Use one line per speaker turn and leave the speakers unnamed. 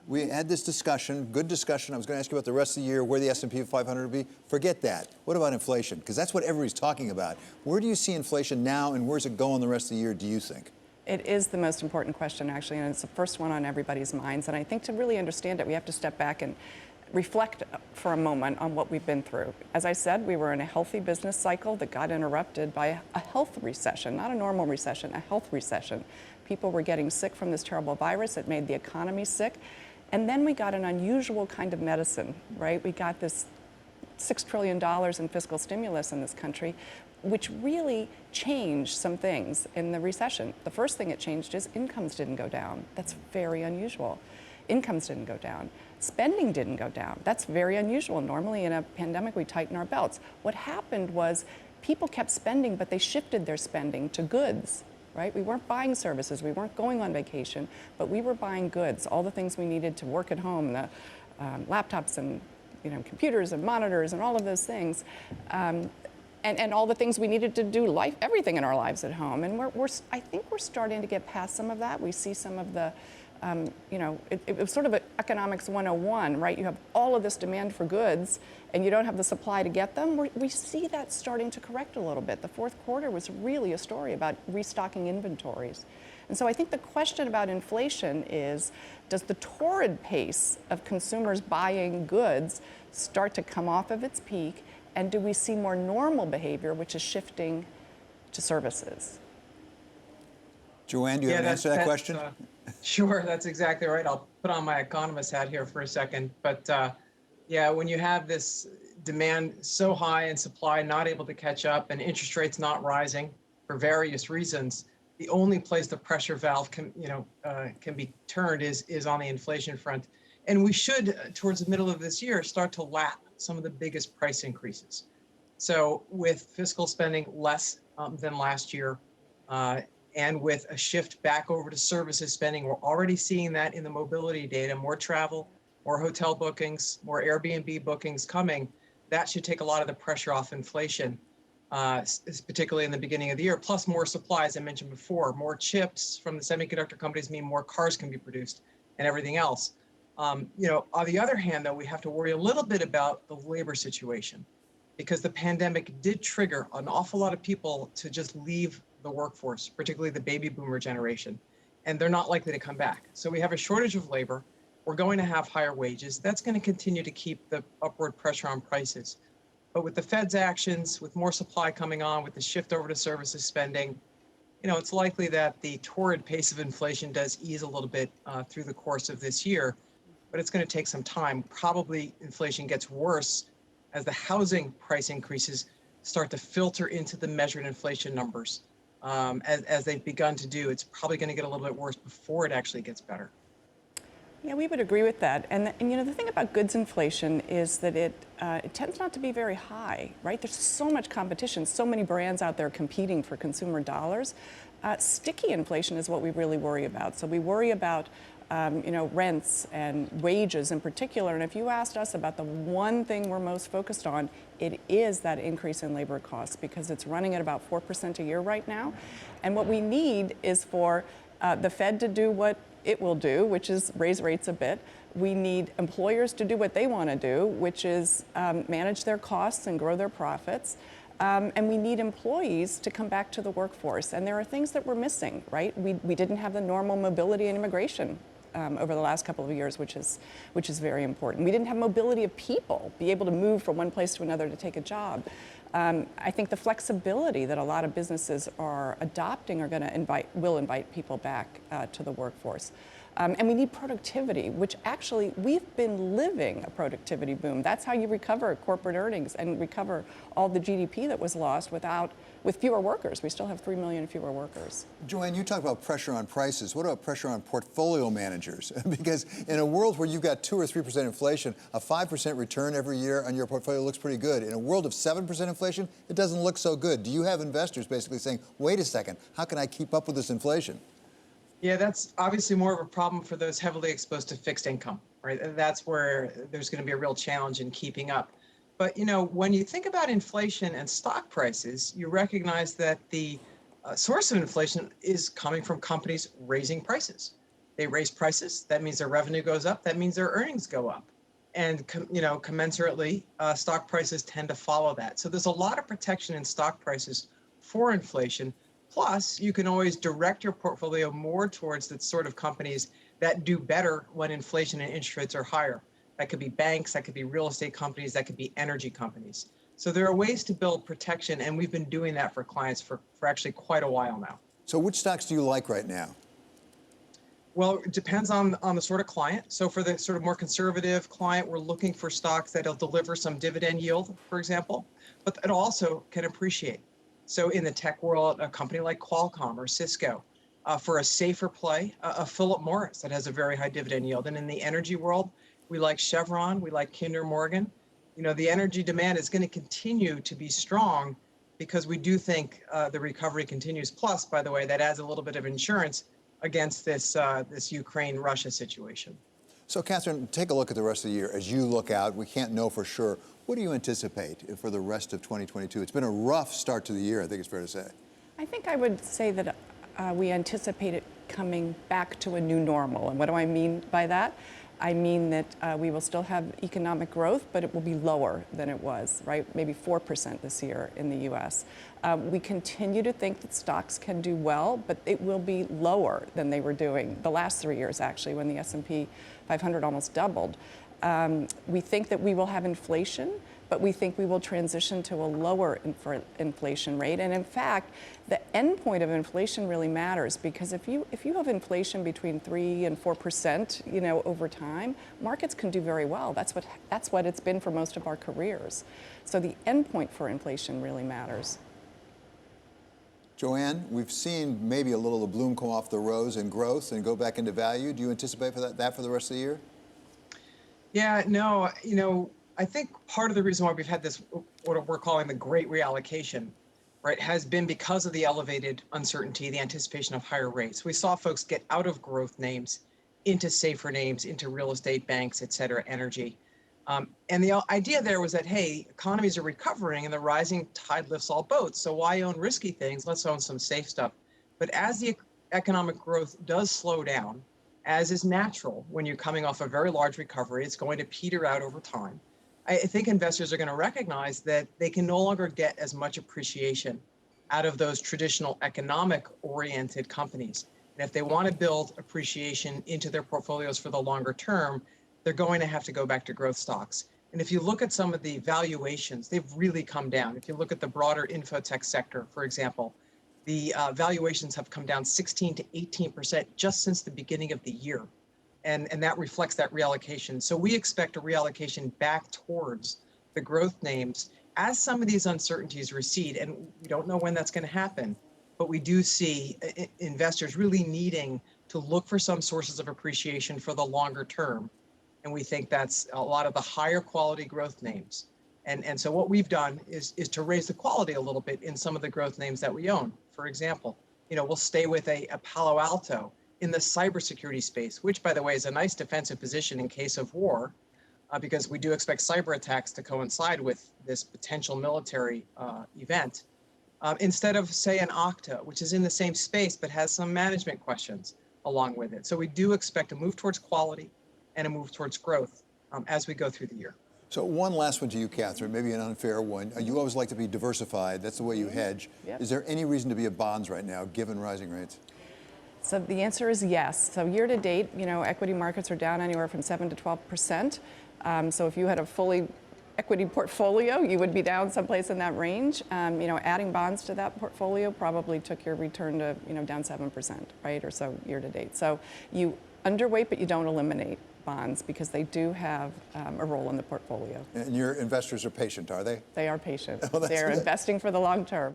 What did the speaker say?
We had this discussion, good discussion. I was going to ask you about the rest of the year, where the S&P 500 will be. Forget that. What about inflation? Because that's what everybody's talking about. Where do you see inflation now, and where's it going the rest of the year, do you think?
It is the most important question, actually, and it's the first one on everybody's minds. And I think to really understand it, we have to step back and reflect for a moment on what we've been through. As I said, we were in a healthy business cycle that got interrupted by a health recession, not a normal recession, a health recession. People were getting sick from this terrible virus. It made the economy sick. And then we got an unusual kind of medicine, right? We got this $6 trillion in fiscal stimulus in this country, which really changed some things in the recession. The first thing it changed is incomes didn't go down. That's very unusual. Incomes didn't go down. Spending didn't go down. That's very unusual. Normally in a pandemic, we tighten our belts. What happened was people kept spending, but they shifted their spending to goods, right? We weren't buying services, we weren't going on vacation, but we were buying goods, all the things we needed to work at home, the laptops and computers and monitors and all of those things. And all the things we needed to do everything in our lives at home. And I think we're starting to get past some of that. We see some of the, it was sort of economics 101, right? You have all of this demand for goods and you don't have the supply to get them. We see that starting to correct a little bit. The fourth quarter was really a story about restocking inventories. And so I think the question about inflation is, does the torrid pace of consumers buying goods start to come off of its peak? And do we see more normal behavior, which is shifting to services?
Joanne, do you have an answer to that question?
Sure, that's exactly right. I'll put on my economist hat here for a second. But yeah, when you have this demand so high and supply not able to catch up and interest rates not rising for various reasons, the only place the pressure valve can be turned is on the inflation front. And we should, towards the middle of this year, start to lap some of the biggest price increases. So with fiscal spending less than last year, and with a shift back over to services spending, we're already seeing that in the mobility data, more travel, more hotel bookings, more Airbnb bookings coming. That should take a lot of the pressure off inflation, particularly in the beginning of the year, plus more supply, as I mentioned before. More chips from the semiconductor companies mean more cars can be produced and everything else. On the other hand, though, we have to worry a little bit about the labor situation because the pandemic did trigger an awful lot of people to just leave the workforce, particularly the baby boomer generation, and they're not likely to come back. So we have a shortage of labor. We're going to have higher wages. That's going to continue to keep the upward pressure on prices. But with the Fed's actions, with more supply coming on, with the shift over to services spending, it's likely that the torrid pace of inflation does ease a little bit through the course of this year. But it's going to take some time. Probably inflation gets worse as the housing price increases start to filter into the measured inflation numbers. As they've begun to do, it's probably going to get a little bit worse before it actually gets better.
Yeah, we would agree with that. And the thing about goods inflation is that it tends not to be very high, right? There's so much competition, so many brands out there competing for consumer dollars. Sticky inflation is what we really worry about. So we worry about rents and wages in particular. And if you asked us about the one thing we're most focused on, it is that increase in labor costs because it's running at about 4% a year right now. And what we need is for the Fed to do what it will do, which is raise rates a bit. We need employers to do what they want to do, which is manage their costs and grow their profits. And we need employees to come back to the workforce. And there are things that we're missing, right? We didn't have the normal mobility and immigration over the last couple of years, which is very important. We didn't have mobility of people, be able to move from one place to another to take a job. I think the flexibility that a lot of businesses are adopting will invite people back to the workforce. And we need productivity, which actually we've been living a productivity boom. That's how you recover corporate earnings and recover all the GDP that was lost with fewer workers. We still have 3 million fewer workers.
Joanne, you talk about pressure on prices. What about pressure on portfolio managers? Because in a world where you've got 2 or 3% inflation, a 5% return every year on your portfolio looks pretty good. In a world of 7% inflation, it doesn't look so good. Do you have investors basically saying, wait a second, how can I keep up with this inflation?
Yeah, that's obviously more of a problem for those heavily exposed to fixed income, right? That's where there's going to be a real challenge in keeping up. But, when you think about inflation and stock prices, you recognize that the source of inflation is coming from companies raising prices. They raise prices. That means their revenue goes up. That means their earnings go up. And commensurately, stock prices tend to follow that. So there's a lot of protection in stock prices for inflation. Plus, you can always direct your portfolio more towards the sort of companies that do better when inflation and interest rates are higher. That could be banks, that could be real estate companies, that could be energy companies. So there are ways to build protection, and we've been doing that for clients for actually quite a while now.
So which stocks do you like right now?
Well, it depends on the sort of client. So for the sort of more conservative client, we're looking for stocks that'll deliver some dividend yield, for example, but it also can appreciate. So in the tech world, a company like Qualcomm or Cisco. For a safer play, a Philip Morris that has a very high dividend yield. And in the energy world, we like Chevron, we like Kinder Morgan. The energy demand is going to continue to be strong because we do think the recovery continues. Plus, by the way, that adds a little bit of insurance against this Ukraine-Russia situation.
So, Catherine, take a look at the rest of the year. As you look out, we can't know for sure. What do you anticipate for the rest of 2022? It's been a rough start to the year, I think it's fair to say.
I think I would say that we anticipate it coming back to a new normal. And what do I mean by that? I mean that we will still have economic growth, but it will be lower than it was, right? Maybe 4% this year in the US. We continue to think that stocks can do well, but it will be lower than they were doing the last 3 years, actually, when the S&P 500 almost doubled. We think that we will have inflation, but we think we will transition to a lower inflation rate. And in fact, the end point of inflation really matters, because if you have inflation between 3 and 4%, over time, markets can do very well. That's what it's been for most of our careers. So the end point for inflation really matters.
Joanne, we've seen maybe a little of the bloom come off the rose in growth and go back into value. Do you anticipate that for the rest of the year?
Yeah, no, I think part of the reason why we've had this, what we're calling the great reallocation, right, has been because of the elevated uncertainty, the anticipation of higher rates. We saw folks get out of growth names into safer names, into real estate, banks, et cetera, energy. And the idea there was that, hey, economies are recovering and the rising tide lifts all boats. So why own risky things? Let's own some safe stuff. But as the economic growth does slow down, as is natural when you're coming off a very large recovery, it's going to peter out over time. I think investors are going to recognize that they can no longer get as much appreciation out of those traditional economic-oriented companies. And if they want to build appreciation into their portfolios for the longer term, they're going to have to go back to growth stocks. And if you look at some of the valuations, they've really come down. If you look at the broader infotech sector, for example, the valuations have come down 16 to 18% just since the beginning of the year. And that reflects that reallocation. So we expect a reallocation back towards the growth names as some of these uncertainties recede. And we don't know when that's going to happen, but we do see investors really needing to look for some sources of appreciation for the longer term. And we think that's a lot of the higher quality growth names. And so what we've done is to raise the quality a little bit in some of the growth names that we own. For example, we'll stay with a Palo Alto in the cybersecurity space, which, by the way, is a nice defensive position in case of war, because we do expect cyber attacks to coincide with this potential military event, instead of, say, an Okta, which is in the same space but has some management questions along with it. So we do expect a move towards quality and a move towards growth as we go through the year.
So one last one to you, Catherine, maybe an unfair one. You always like to be diversified. That's the way you hedge.
Yep.
Is there any reason to be in bonds right now, given rising rates?
So the answer is yes. So year to date, equity markets are down anywhere from 7 to 12%. So if you had a fully equity portfolio, you would be down someplace in that range. Adding bonds to that portfolio probably took your return to, down 7%, right, or so year to date. So you underweight, but you don't eliminate bonds because they do have a role in the portfolio.
And your investors are patient, are they?
They are patient.
Well, that's
They're
good.
investing for the long term.